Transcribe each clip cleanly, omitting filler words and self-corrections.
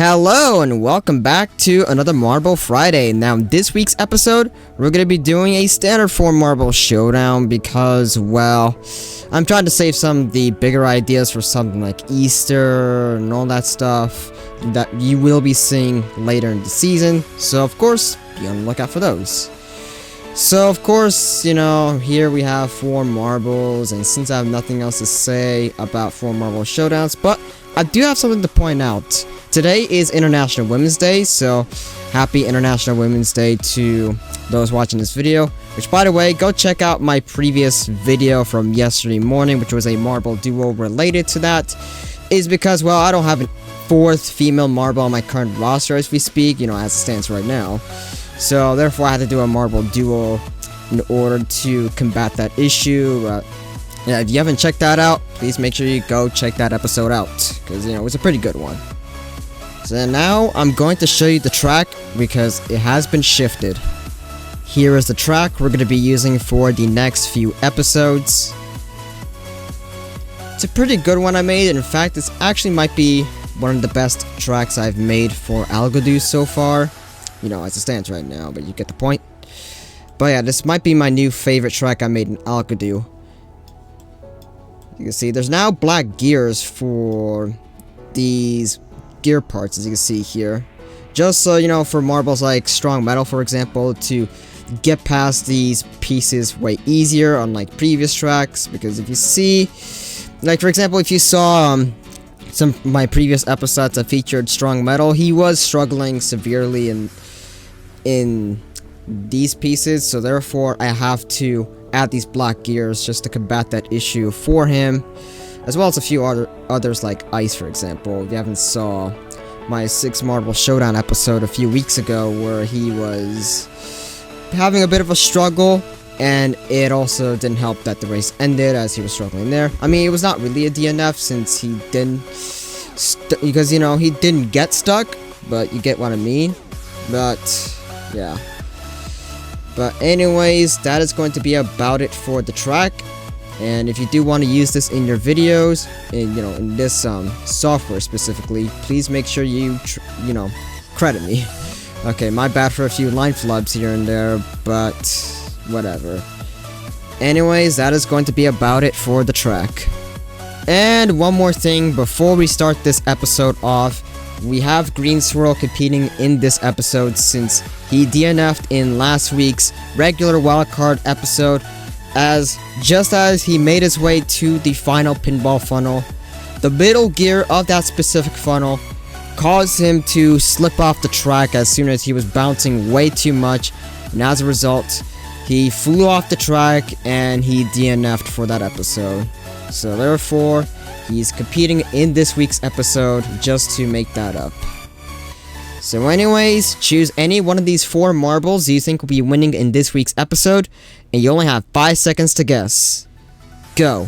Hello and welcome back to another Marble Friday. Now in this week's episode, we're going to be doing a standard 4 Marble Showdown because, well, I'm trying to save some of the bigger ideas for something like Easter and all that stuff that you will be seeing later in the season. So of course, be on the lookout for those. So of course, you know, here we have 4 marbles, and since I have nothing else to say about 4 Marble Showdowns, but I do have something to point out. Today is International Women's Day, so happy International Women's Day to those watching this video. Which, by the way, go check out my previous video from yesterday morning, which was a marble duo related to that. Is because, well, I don't have a 4th female marble on my current roster as we speak, you know, as it stands right now. So, therefore, I had to do a marble duo in order to combat that issue. Yeah, if you haven't checked that out, please make sure you go check that episode out, because, you know, it was a pretty good one. So now I'm going to show you the track because it has been shifted. Here is the track we're going to be using for the next few episodes. It's a pretty good one I made. In fact, this actually might be one of the best tracks I've made for Algodu so far. You know, as it stands right now, but you get the point. But yeah, this might be my new favorite track I made in Algodu. You can see there's now black gears for these gear parts, as you can see here, just so you know, for marbles like strong metal, for example, to get past these pieces way easier, unlike previous tracks. Because if you see, like for example, if you saw some of my previous episodes that featured strong metal, he was struggling severely in these pieces, so therefore I have to add these black gears just to combat that issue for him, as well as a few others like ice, for example. If you haven't saw my 6 Marble Showdown episode a few weeks ago, where he was having a bit of a struggle, and it also didn't help that the race ended as he was struggling there. I mean, it was not really a DNF since he didn't, because, you know, he didn't get stuck, but you get what I mean. But yeah. But anyways, that is going to be about it for the track. And if you do want to use this in your videos, in this software specifically, please make sure you credit me. Okay, my bad for a few line flubs here and there, but whatever. Anyways, that is going to be about it for the track. And one more thing before we start this episode off, we have Green Swirl competing in this episode since he DNF'd in last week's regular wildcard episode. Just as he made his way to the final pinball funnel, the middle gear of that specific funnel caused him to slip off the track as soon as he was bouncing way too much, and as a result, he flew off the track and he DNF'd for that episode. So therefore, he's competing in this week's episode just to make that up. So anyways, choose any one of these 4 marbles you think will be winning in this week's episode, and you only have 5 seconds to guess. Go.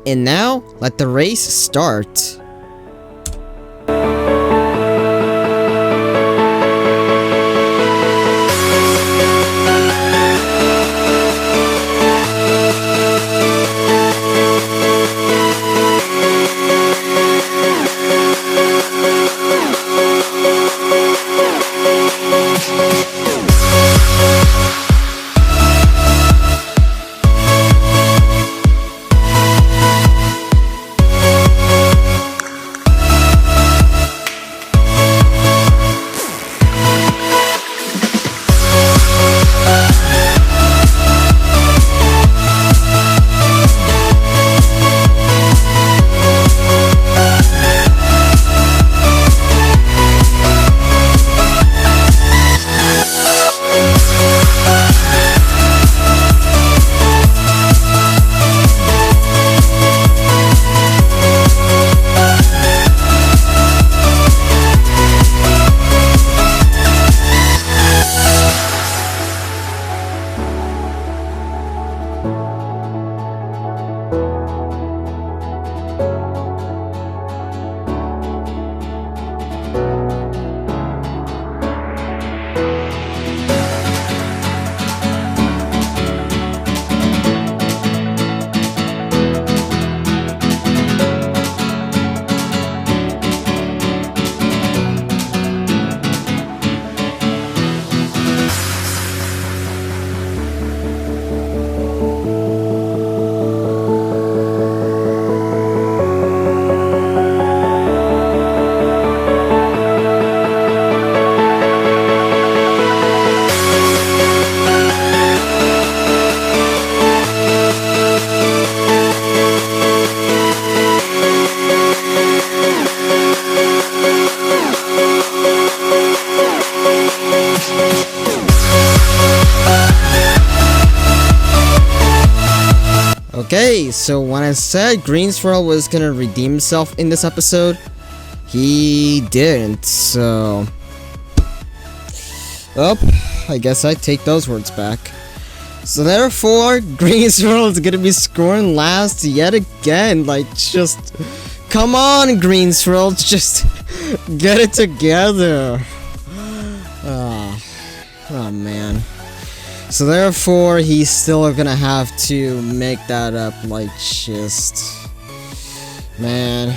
And now, let the race start. Okay, so when I said Green Swirl was gonna redeem himself in this episode, he didn't, so... Oh, I guess I take those words back. So therefore, Green Swirl is gonna be scoring last yet again. Like, just... Come on, Green Swirl, just get it together. Oh man. So therefore, he's still gonna have to make that up, like, just... Man.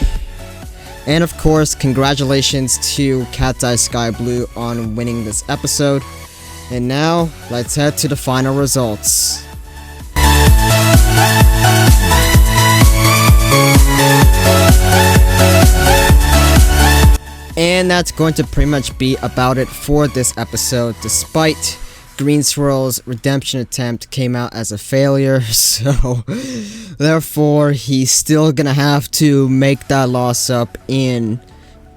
And of course, congratulations to Cat's Eye Sky Blue on winning this episode. And now, let's head to the final results. And that's going to pretty much be about it for this episode, despite Green Swirl's redemption attempt came out as a failure, so therefore he's still gonna have to make that loss up in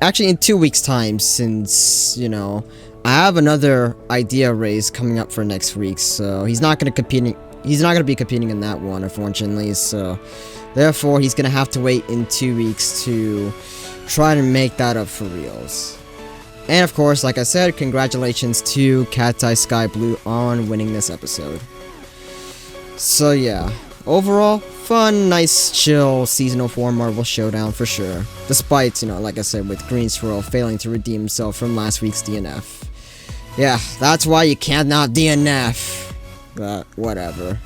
2 weeks time, since, you know, I have another idea race coming up for next week, so he's not gonna be competing in that one, unfortunately, so therefore he's gonna have to wait in 2 weeks to try to make that up for reals. And of course, like I said, congratulations to Cat's Eye Sky Blue on winning this episode. So yeah, overall, fun, nice, chill, Season 04 Marvel Showdown for sure. Despite, you know, like I said, with Green Swirl failing to redeem himself from last week's DNF. Yeah, that's why you cannot DNF. But, whatever.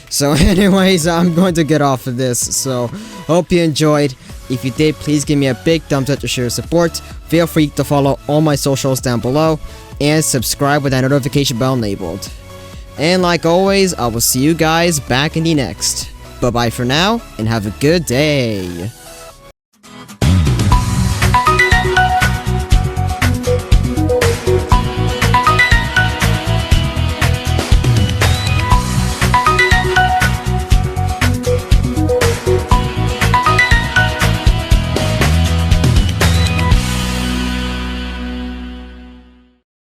So anyways, I'm going to get off of this, so hope you enjoyed. If you did, please give me a big thumbs up to show your support. Feel free to follow all my socials down below, and subscribe with that notification bell enabled. And like always, I will see you guys back in the next. Bye bye for now, and have a good day.